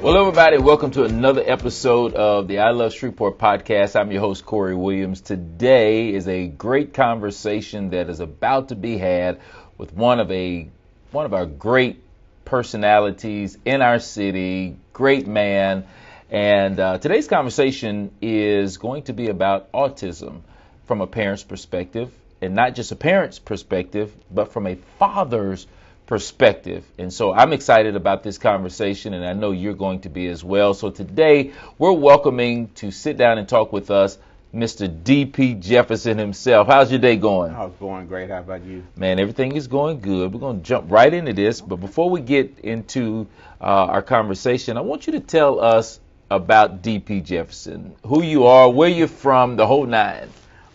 Well, everybody, welcome to another episode of the I Love Shreveport Podcast. I'm your host, Corey Williams. Today is a great conversation that is about to be had with one of our great personalities in our city, great man. And today's conversation is going to be about autism from a parent's perspective, and not just a parent's perspective, but from a father's perspective. And so I'm excited about this conversation, and I know you're going to be as well. So today we're welcoming to sit down and talk with us Mr. D.P. Jefferson himself. How's your day going? Oh, it's going great. How about you? Man, everything is going good. We're going to jump right into this. But before we get into our conversation, I want you to tell us about D.P. Jefferson, who you are, where you're from, the whole nine.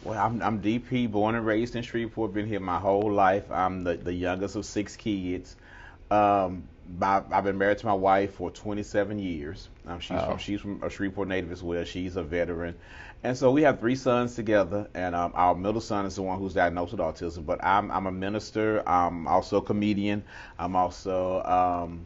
Well, I'm DP, born and raised in Shreveport. Been here my whole life. I'm the youngest of 6 kids. I've been married to my wife for 27 years. She's from a Shreveport native as well. She's a veteran. And so we have 3 sons together, and our middle son is the one who's diagnosed with autism. But I'm a minister. I'm also a comedian. I'm also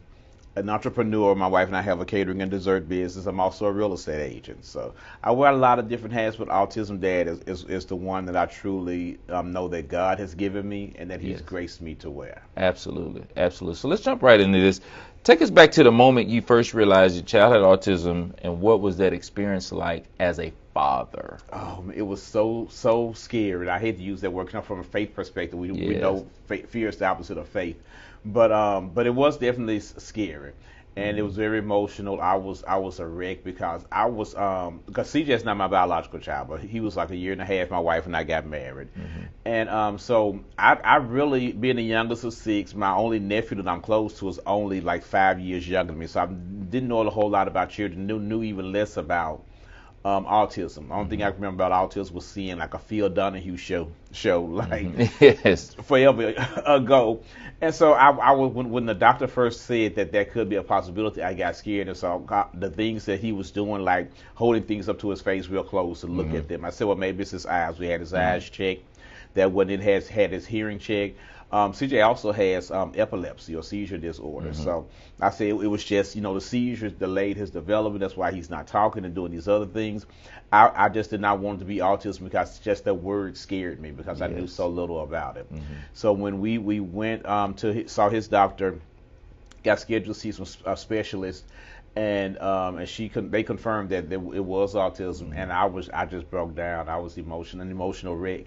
an entrepreneur. My wife and I have a catering and dessert business. I'm also a real estate agent. So I wear a lot of different hats, but Autism Dad is the one that I truly know that God has given me and that He's graced me to wear. Absolutely. Absolutely. So let's jump right into this. Take us back to the moment you first realized your child had autism, and what was that experience like as a father? Oh, it was so scary. I hate to use that word from a faith perspective. We know fear is the opposite of faith. But it was definitely scary, and it was very emotional. I was a wreck because CJ is not my biological child, but he was like a year and a half. My wife and I got married, and so I really, being the youngest of 6, my only nephew that I'm close to is only like 5 years younger than me, so I didn't know a whole lot about children. Knew even less about autism. The only thing I can remember about autism was seeing like a Phil Donahue show like forever ago. And so I was when the doctor first said that could be a possibility, I got scared. And so the things that he was doing, like holding things up to his face real close to look at them, I said, well, maybe it's his eyes. We had his eyes checked. That when it had his hearing checked. CJ also has epilepsy or seizure disorder. So I say it was just, the seizures delayed his development. That's why he's not talking and doing these other things. I just did not want it to be autism because just that word scared me because I knew so little about it. So when we went saw his doctor, got scheduled to see some specialists, and they confirmed that it was autism, and I just broke down. I was an emotional wreck.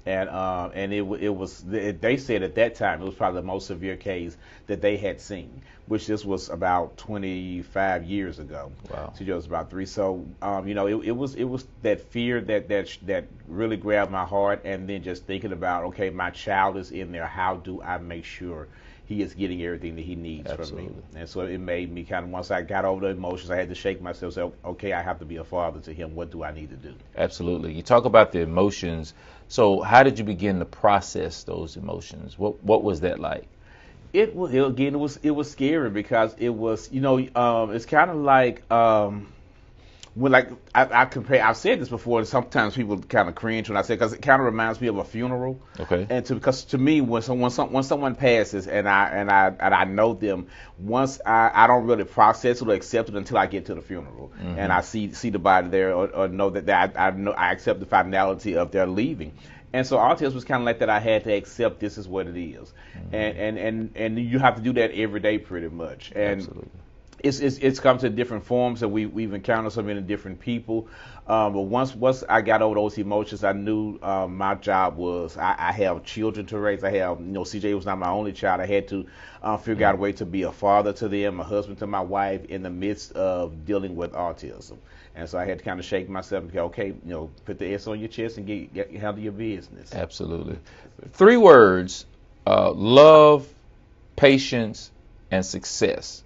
And it was, they said at that time it was probably the most severe case that they had seen, which this was about 25 years ago. Wow. So it was about 3. So it was that fear that really grabbed my heart, and then just thinking about, okay, my child is in there. How do I make sure he is getting everything that he needs from me? And so it made me kind of, once I got over the emotions, I had to shake myself, say, okay, I have to be a father to him. What do I need to do? Absolutely. You talk about the emotions. So how did you begin to process those emotions? What was that like? It was scary because it was, it's kind of like, when I compare, I've said this before, and sometimes people kind of cringe when I say it because it kind of reminds me of a funeral. Okay. And because to me, when someone passes and I know them, once I don't really process it or accept it until I get to the funeral and I see the body there or know that I know I accept the finality of their leaving. And so autism was kind of like that. I had to accept this is what it is, and you have to do that every day pretty much. And absolutely. It's come to different forms, and we've encountered so many different people. But once I got over those emotions, I knew my job was I have children to raise. I have, CJ was not my only child. I had to figure out a way to be a father to them, a husband to my wife, in the midst of dealing with autism. And so I had to kind of shake myself and go, okay, put the S on your chest and handle your business. Absolutely. 3 words: love, patience, and success.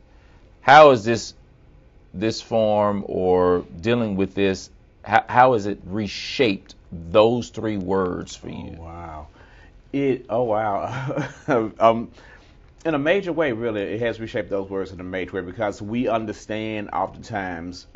How is this form or dealing with this? How has it reshaped those 3 words for you? Oh wow. In a major way, really, it has reshaped those words in a major way because we understand oftentimes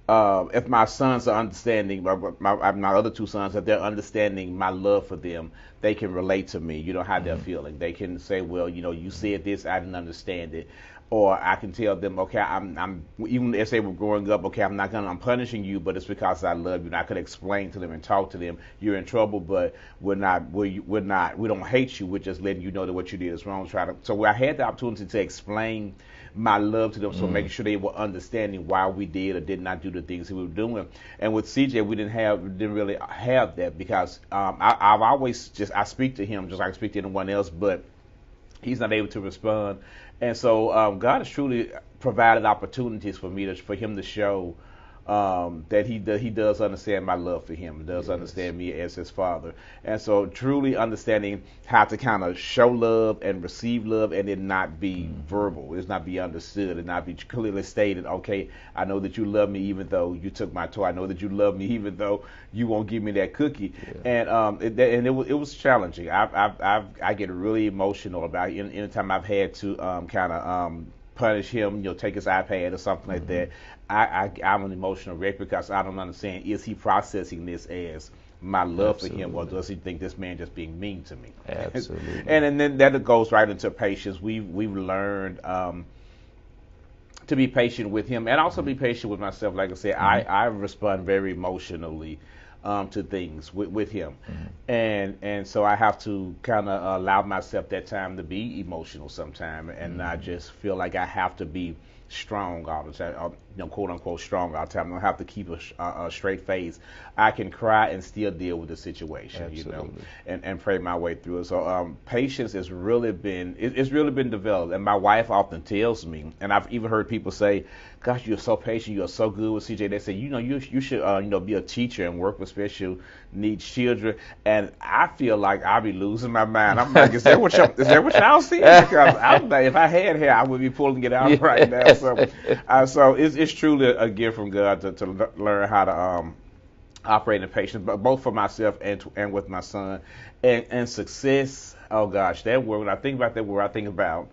if my sons are understanding, my other two sons, if they're understanding my love for them, they can relate to me, how they're feeling. They can say, well, you said this, I didn't understand it. Or I can tell them, okay, I'm even if they were growing up, okay, I'm punishing you, but it's because I love you. And I could explain to them and talk to them, you're in trouble, but we don't hate you. We're just letting you know that what you did is wrong. So I had the opportunity to explain my love to them, so making sure they were understanding why we did or did not do the things that we were doing. And with CJ, we didn't really have that, because I've always I speak to him just like I speak to anyone else, but he's not able to respond. And so God has truly provided opportunities for him to show that he does understand my love for him, does understand me as his father. And so truly understanding how to kind of show love and receive love, and it not be verbal, it's not be understood, and not be clearly stated, okay, I know that you love me even though you took my toy. I know that you love me even though you won't give me that cookie. And it was challenging. I get really emotional about it. Anytime I've had to kind of punish him, take his iPad or something like that, I'm an emotional wreck, because I don't understand, is he processing this as my love for him, or does he think this man just being mean to me? Absolutely. And then that goes right into patience. We've learned to be patient with him, and also be patient with myself. Like I said, I respond very emotionally to things with him, and so I have to kind of allow myself that time to be emotional sometime, and I just feel like I have to be strong all the time, quote unquote strong all the time. I don't have to keep a straight face. I can cry and still deal with the situation, and pray my way through it. So patience has really been developed, and my wife often tells me, and I've even heard people say, "Gosh, you're so patient. You're so good with CJ." They say, you should be a teacher and work with special needs children. And I feel like I'll be losing my mind. I'm like, is that what y'all see? Because I'm like, if I had hair, I would be pulling it out right now. So it's truly a gift from God to learn how to operate in patience, but both for myself and with my son. And success, oh gosh, that word, when I think about that word, I think about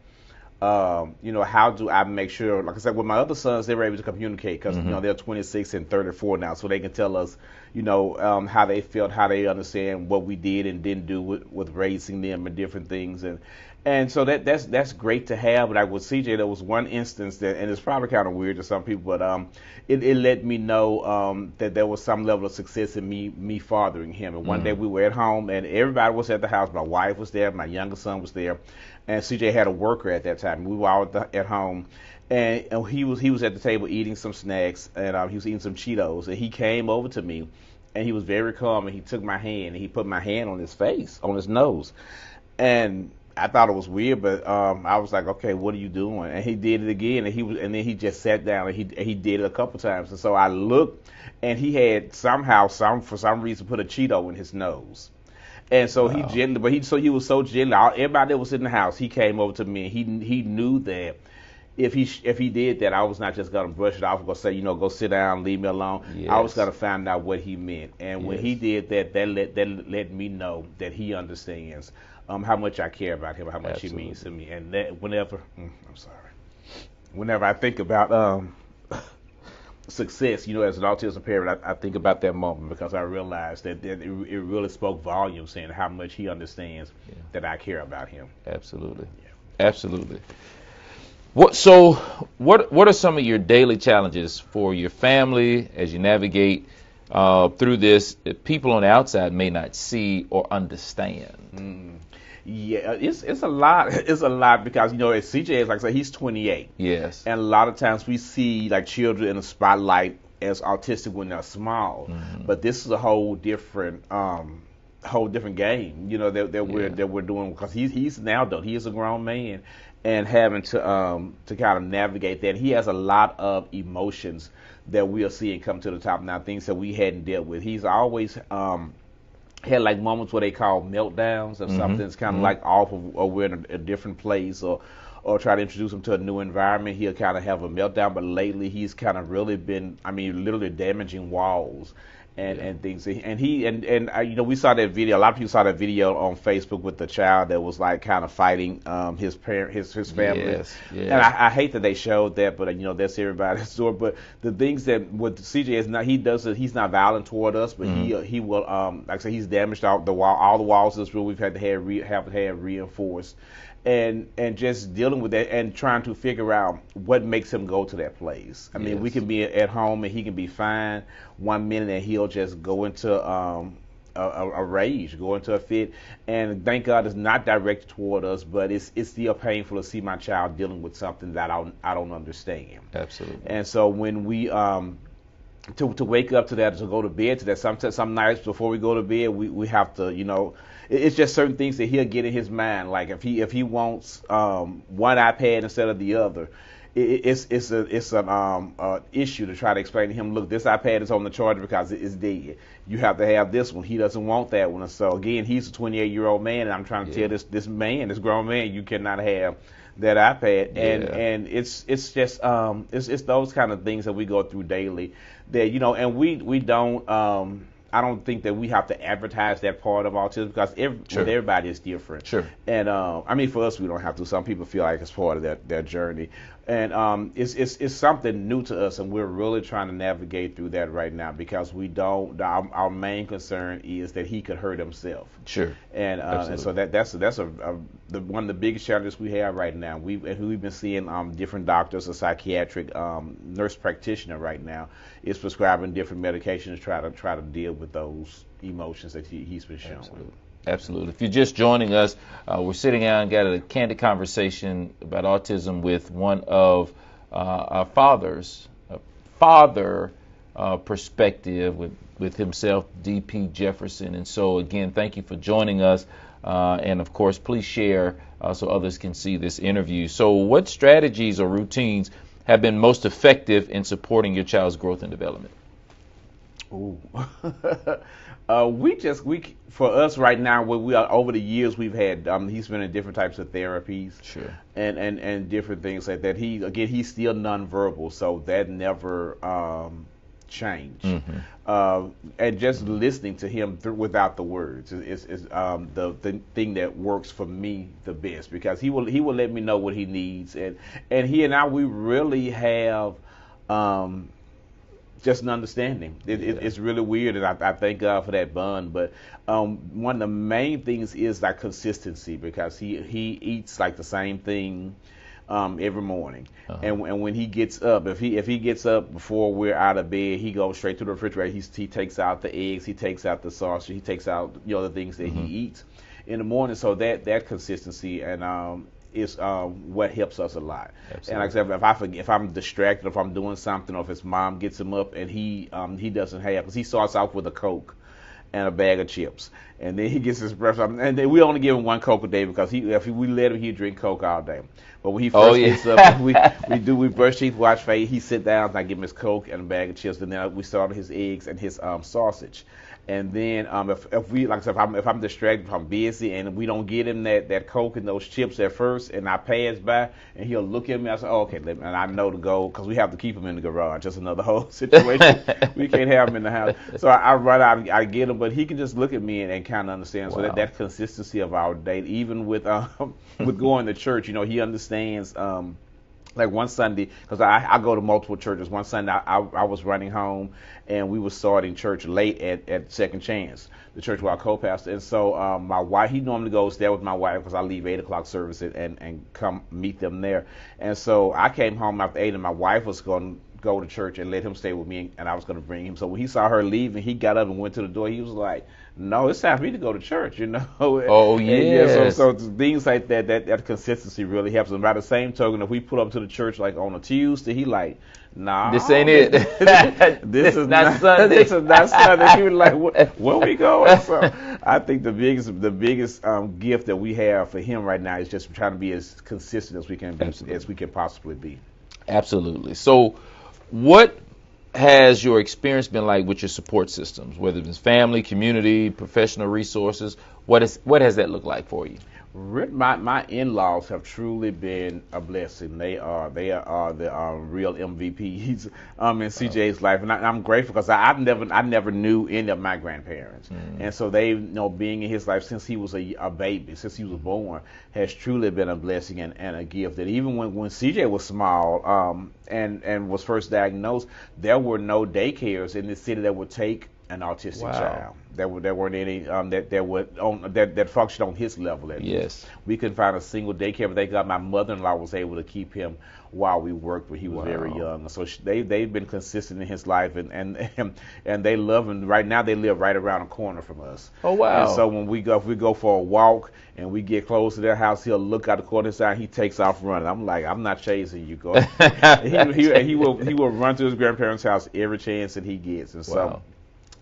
how do I make sure, like I said, with my other sons, they were able to communicate, because they're 26 and 34 now, so they can tell us how they felt, how they understand what we did and didn't do with raising them and different things. And so that's great to have. But with CJ, there was one instance that, and it's probably kind of weird to some people, but it let me know that there was some level of success in me fathering him. And one day we were at home, and everybody was at the house. My wife was there, my younger son was there, and CJ had a worker at that time. We were all at home, and he was at the table eating some snacks, and he was eating some Cheetos, and he came over to me, and he was very calm, and he took my hand and he put my hand on his face, on his nose, and I thought it was weird, but I was like, okay, what are you doing? And he did it again, and then he just sat down, and he did it a couple times. And so I looked, and he had for some reason put a Cheeto in his nose. And so he was so gentle. Everybody that was in the house, he came over to me, and he knew that if he did that, I was not just gonna brush it off and go say, go sit down, leave me alone. Yes. I was gonna find out what he meant. And when he did that, that let me know that he understands how much I care about him, how much he means to me. And that whenever I think about success, as an autism parent, I think about that moment, because I realized that it really spoke volumes, saying how much he understands that I care about him. Absolutely. Yeah. Absolutely. What are some of your daily challenges for your family as you navigate through this that people on the outside may not see or understand? Yeah, it's a lot. It's a lot, because CJ is, like I said, he's 28. Yes. And a lot of times we see like children in the spotlight as autistic when they're small, but this is a whole different game. That we're doing, because he's now adult. He is a grown man, and having to kind of navigate that. He has a lot of emotions that we are seeing come to the top now, things that we hadn't dealt with. He's always had like moments where they call meltdowns, if something's kind of like off, or we're in a different place, or try to introduce him to a new environment, he'll kind of have a meltdown. But lately he's kind of really been, literally damaging walls and things. And we saw that video. A lot of people saw that video on Facebook with the child that was like kind of fighting his family. Yes, yes. And I hate that they showed that, but that's everybody's story. But the things that what CJ is not, he's not violent toward us, but he will like I said, he's damaged all the walls of this room. We've had to have reinforced. And just dealing with that and trying to figure out what makes him go to that place. I mean, we can be at home and he can be fine 1 minute and he'll just go into a rage, go into a fit. And thank God it's not directed toward us, but it's still painful to see my child dealing with something that I don't understand. Absolutely. And so when we to wake up to that, to go to bed to that, some nights before we go to bed, we have to, it's just certain things that he'll get in his mind. Like if he wants one iPad instead of the other, it's an issue to try to explain to him. Look, this iPad is on the charger because it's dead. You have to have this one. He doesn't want that one. And so again, he's a 28-year-old man, and I'm trying to tell this grown man, you cannot have that iPad. And it's just it's those kind of things that we go through daily. That and we don't. I don't think that we have to advertise that part of autism because with everybody is different. Sure. And I mean, for us, we don't have to. Some people feel like it's part of their journey. And it's something new to us, and we're really trying to navigate through that right now because we don't. Our main concern is that he could hurt himself. Sure. And so that's one of the biggest challenges we have right now. We've been seeing different doctors, a psychiatric nurse practitioner right now is prescribing different medications to try to deal with those emotions that he's been showing. Absolutely. If you're just joining us, we're sitting down and got a candid conversation about autism with one of our father perspective with himself, D.P. Jefferson. And so, again, thank you for joining us. And, of course, please share so others can see this interview. So what strategies or routines have been most effective in supporting your child's growth and development? Ooh. For us right now, we are over the years we've had. He's been in different types of therapies, sure, and different things like that. He's still nonverbal, so that never changed. Mm-hmm. And just listening to him without the words is the thing that works for me the best because he will let me know what he needs, and he and I we really have. Just an understanding. It's really weird, and I thank God for that bond. But one of the main things is like consistency because he eats like the same thing every morning. Uh-huh. And when he gets up, if he gets up before we're out of bed, he goes straight to the refrigerator. He takes out the eggs, he takes out the sausage, he takes out the things that he eats in the morning. So that consistency and is what helps us a lot. Absolutely. And like I said, if I'm distracted, if I'm doing something, or if his mom gets him up and he doesn't have, because he starts off with a Coke and a bag of chips, and then he gets his breakfast, and then we only give him one Coke a day because if we let him, he'd drink Coke all day. But when he first gets up, we brush teeth, wash face, he sit down, and I give him his Coke and a bag of chips, and then we start on his eggs and his sausage. And then if we, like I said, if I'm distracted, if I'm busy, and we don't get him that Coke and those chips at first, and I pass by, and he'll look at me, I say, oh, okay, and I know to go, because we have to keep him in the garage. That's another whole situation. We can't have him in the house. So I run out, I get him, but he can just look at me and kind of understand. Wow. So that consistency of our date, even with going to church, he understands. Like one Sunday, because I go to multiple churches. One Sunday I was running home, and we were starting church late at Second Chance, the church where I co-pastor. And so my wife, he normally goes there with my wife because I leave 8 o'clock service and come meet them there. And so I came home after 8, and my wife was going to go to church and let him stay with me, and I was going to bring him. So when he saw her leaving, he got up and went to the door. He was like, no, it's time for me to go to church, Oh, yes. So things like that consistency really helps. And by the same token, if we pull up to the church like on a Tuesday, he like, nah, this ain't it. this is not Sunday. This is not Sunday. He was like, where we going? So I think the biggest gift that we have for him right now is just trying to be as consistent as we can be, as we can possibly be. Absolutely. So, what has your experience been like with your support systems, whether it's family, community, professional resources? What has that looked like for you? My in-laws have truly been a blessing. They are the real MVPs in CJ's life, and I'm grateful because I never knew any of my grandparents, and so they being in his life since he was a baby, since he was born, has truly been a blessing and a gift. That even when CJ was small and was first diagnosed, there were no daycares in the city that would take an autistic child. There weren't any that functioned on his level. Yes. We couldn't find a single daycare, but thank God my mother-in-law was able to keep him while we worked when he was very young. So they've been consistent in his life, and they love him. Right now they live right around the corner from us. Oh wow! And so when if we go for a walk and we get close to their house, he'll look out the corner side. He takes off running. I'm like, I'm not chasing you, go. he will run to his grandparents' house every chance that he gets, and so.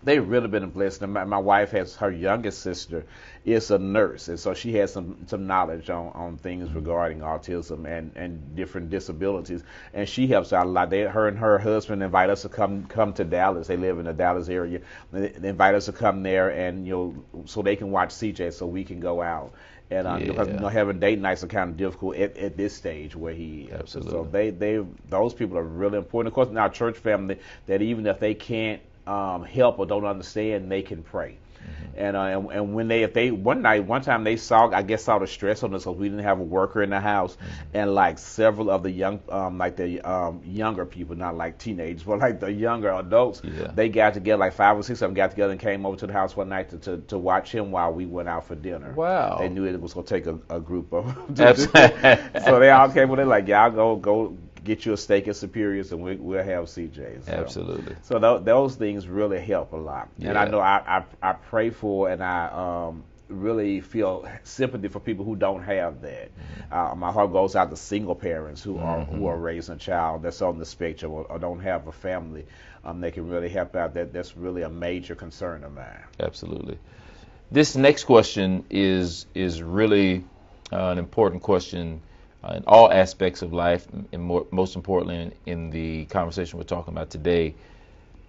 They've really been a blessing. My wife has, her youngest sister is a nurse, and so she has some knowledge on things regarding autism and different disabilities, and she helps out a lot. Her and her husband invite us to come to Dallas. They live in the Dallas area. They invite us to come there, and so they can watch CJ, so we can go out. And because having date nights are kind of difficult at this stage where he is. Absolutely. So those people are really important. Of course, in our church family, that even if they can't help or don't understand, they can pray. And when one time they saw the stress on us because we didn't have a worker in the house, and like several of the younger people, not like teenagers, but like the younger adults, they got together, like 5 or 6 of them got together and came over to the house one night to watch him while we went out for dinner. Wow! They knew it was going to take a group of them. So they all came with it like, y'all go get you a steak at Superior's and we'll have CJ's. Absolutely. So those things really help a lot. And I know I pray for, and I really feel sympathy for people who don't have that. My heart goes out to single parents who are raising a child that's on the spectrum or don't have a family. They can really help out. That's really a major concern of mine. Absolutely. This next question is really an important question in all aspects of life, and most importantly in the conversation we're talking about today.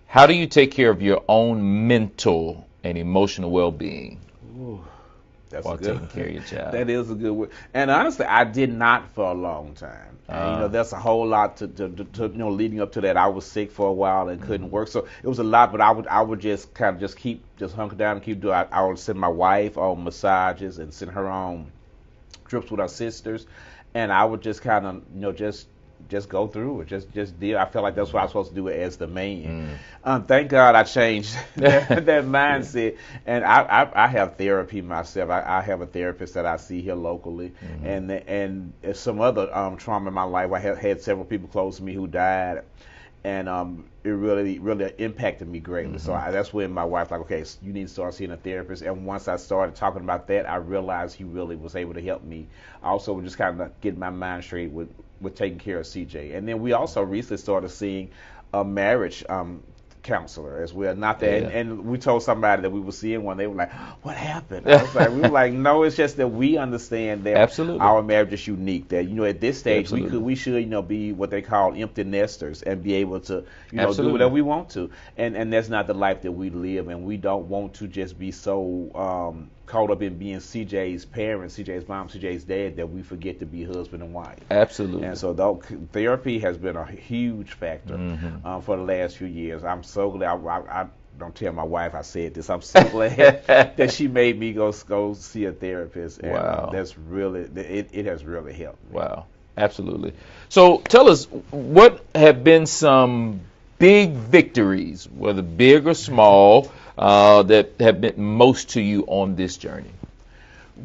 How do you take care of your own mental and emotional well-being while taking care of your child? That is a good word. And honestly, I did not for a long time. And, that's a whole lot to leading up to that. I was sick for a while and couldn't work, so it was a lot. But I would just kind of just hunker down and keep doing. I would send my wife on massages and send her on trips with our sisters. And I would just kind of, just go through it, just deal. I felt like that's what I was supposed to do as the man. Thank God I changed that mindset. And I have therapy myself. I have a therapist that I see here locally, and some other trauma in my life. I have had several people close to me who died, and it really impacted me greatly. So that's when my wife okay, so you need to start seeing a therapist. And once I started talking about that, I realized he really was able to help me. Also, just kind of get my mind straight with taking care of CJ. And then we also recently started seeing a marriage counselor as well. Not that, and we told somebody that we were seeing one. They were like, "What happened?" I was like, we were like, "No, it's just that we understand that our marriage is unique. That at this stage we should be what they call empty nesters and be able to do whatever we want to. And that's not the life that we live. And we don't want to just be so caught up in being CJ's parents, CJ's mom, CJ's dad, that we forget to be husband and wife. Absolutely. And so therapy has been a huge factor for the last few years. I'm so glad. I don't tell my wife I said this. I'm so glad that she made me go see a therapist. And that's really it has really helped me. Wow. Absolutely. So tell us, what have been some big victories, whether big or small, that have meant most to you on this journey?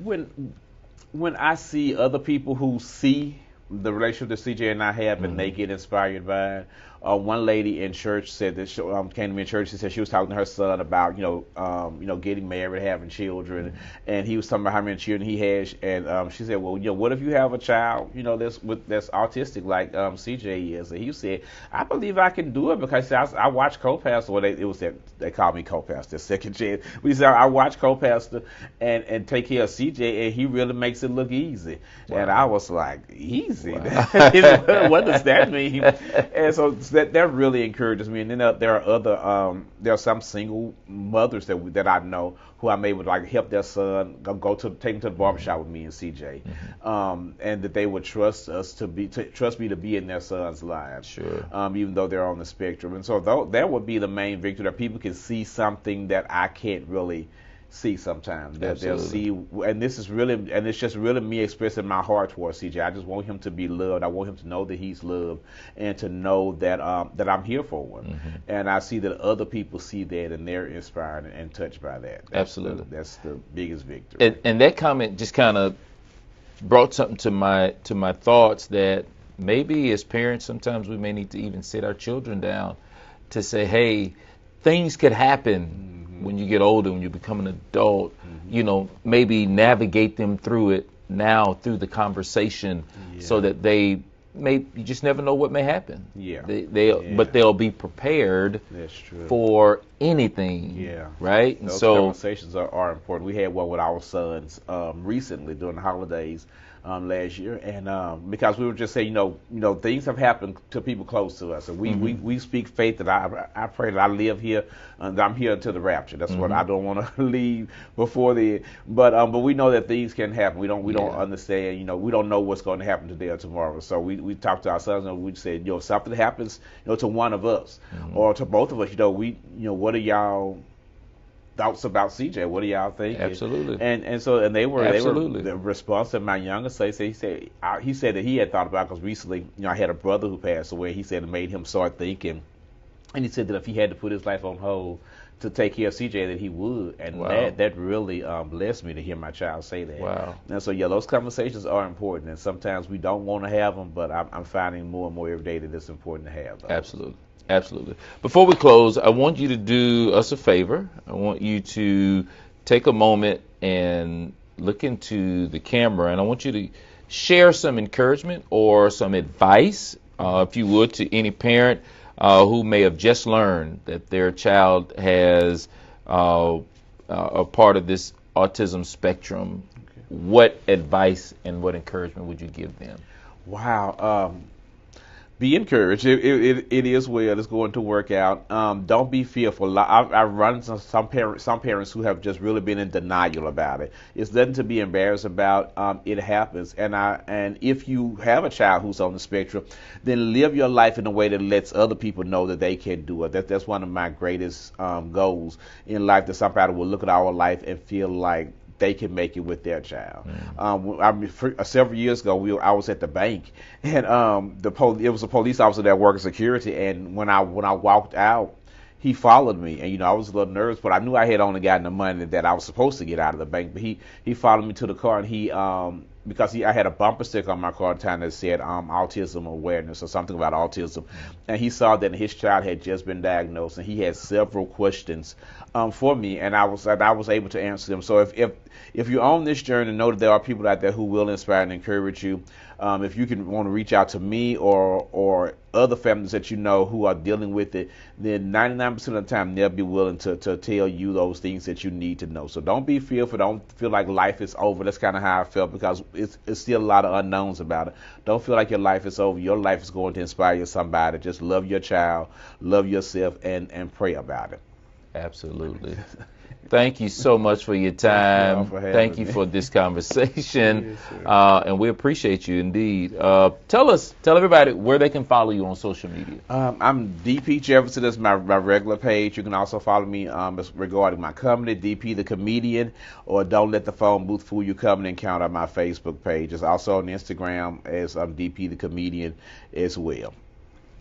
When I see other people who see the relationship that CJ and I have, and they get inspired by it. One lady in church said that she came to me in church. She said she was talking to her son about getting married, having children, and he was talking about how many children he has. And she said, well, what if you have a child that's autistic like CJ is? And he said, I believe I can do it because I watch co-pastor. Well, they called me co-pastor, second chance. We said I watch co-pastor and take care of CJ, and he really makes it look easy. Wow. And I was like, easy. crazy. Wow. What does that mean? And so that really encourages me. And then there are there are some single mothers that I know who I'm able to like help their son take him to the barbershop with me and CJ, and that they would trust me to be in their son's lives, sure, even though they're on the spectrum. And so that would be the main victory, that people can see something that I can't really see sometimes. That they'll see, and this is really, and it's just really me expressing my heart towards CJ. I just want him to be loved. I want him to know that he's loved, and to know that that I'm here for him. And I see that other people see that, and they're inspired and touched by that. Absolutely, that's the biggest victory. And that comment just kind of brought something to my thoughts, that maybe as parents sometimes we may need to even sit our children down to say, hey, things could happen when you get older, when you become an adult. You know, maybe navigate them through it now through the conversation, so that you just never know what may happen. But they'll be prepared. That's true. For anything. Right. And those so conversations are important. We had one with our sons recently during the holidays last year, and because we were just saying, you know, things have happened to people close to us, and we speak faith that I pray that I live here, and I'm here until the rapture. That's what I don't want to leave before the. But we know that things can happen. We don't understand. You know, we don't know what's going to happen today or tomorrow. So we talk to our sons, and we say, you know, something happens, you know, to one of us or to both of us. You know, what are y'all thoughts about CJ? What do y'all think? Absolutely. And they were the response that my youngest he said that he had thought about, because recently, you know, I had a brother who passed away. He said it made him start thinking, and he said that if he had to put his life on hold to take care of CJ, that he would. And that really blessed me to hear my child say that. Wow. And so those conversations are important, and sometimes we don't want to have them, but I'm finding more and more every day that it's important to have those. Absolutely. Before we close, I want you to do us a favor. I want you to take a moment and look into the camera, and I want you to share some encouragement or some advice, if you would, to any parent who may have just learned that their child has a part of this autism spectrum. Okay. What advice and what encouragement would you give them? Wow. Be encouraged. It is well. It's going to work out. Don't be fearful. I've run into some parents who have just really been in denial about it. It's nothing to be embarrassed about. It happens. And if you have a child who's on the spectrum, then live your life in a way that lets other people know that they can do it. That's one of my greatest goals in life, that somebody will look at our life and feel like they can make it with their child. Several years ago, I was at the bank, and it was a police officer that worked security, and when I walked out, he followed me, and I was a little nervous, but I knew I had only gotten the money that I was supposed to get out of the bank. But he followed me to the car, and he because I had a bumper sticker on my car at the time that said autism awareness or something about autism, and he saw that his child had just been diagnosed, and he had several questions for me, and I was able to answer them. So if you're on this journey, know that there are people out there who will inspire and encourage you. If you want to reach out to me or other families that you know who are dealing with it, then 99% of the time they'll be willing to tell you those things that you need to know. So don't be fearful. Don't feel like life is over. That's kind of how I felt, because it's still a lot of unknowns about it. Don't feel like your life is over. Your life is going to inspire somebody. Just love your child, love yourself, and pray about it. Absolutely. Thank you so much for your time. Thank you for this conversation. Yes, and we appreciate you indeed. Tell everybody where they can follow you on social media. I'm DP Jefferson. That's my regular page. You can also follow me regarding my company, DP the Comedian, or Don't Let the Phone Booth Fool You Company Encounter on my Facebook page. It's also on Instagram as DP the Comedian as well.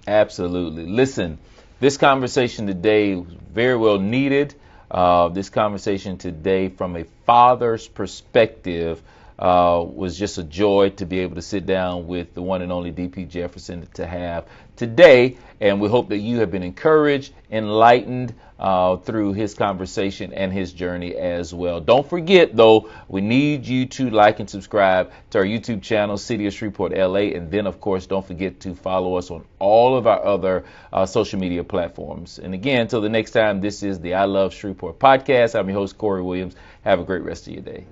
Absolutely. Listen, this conversation today was very well needed. This conversation today from a father's perspective was just a joy to be able to sit down with the one and only DP Jefferson to have today, and we hope that you have been encouraged, enlightened through his conversation and his journey as well. Don't forget, though, we need you to like and subscribe to our YouTube channel, City of Shreveport, LA, and then, of course, don't forget to follow us on all of our other social media platforms. And again, until the next time, this is the I Love Shreveport Podcast. I'm your host, Corey Williams. Have a great rest of your day.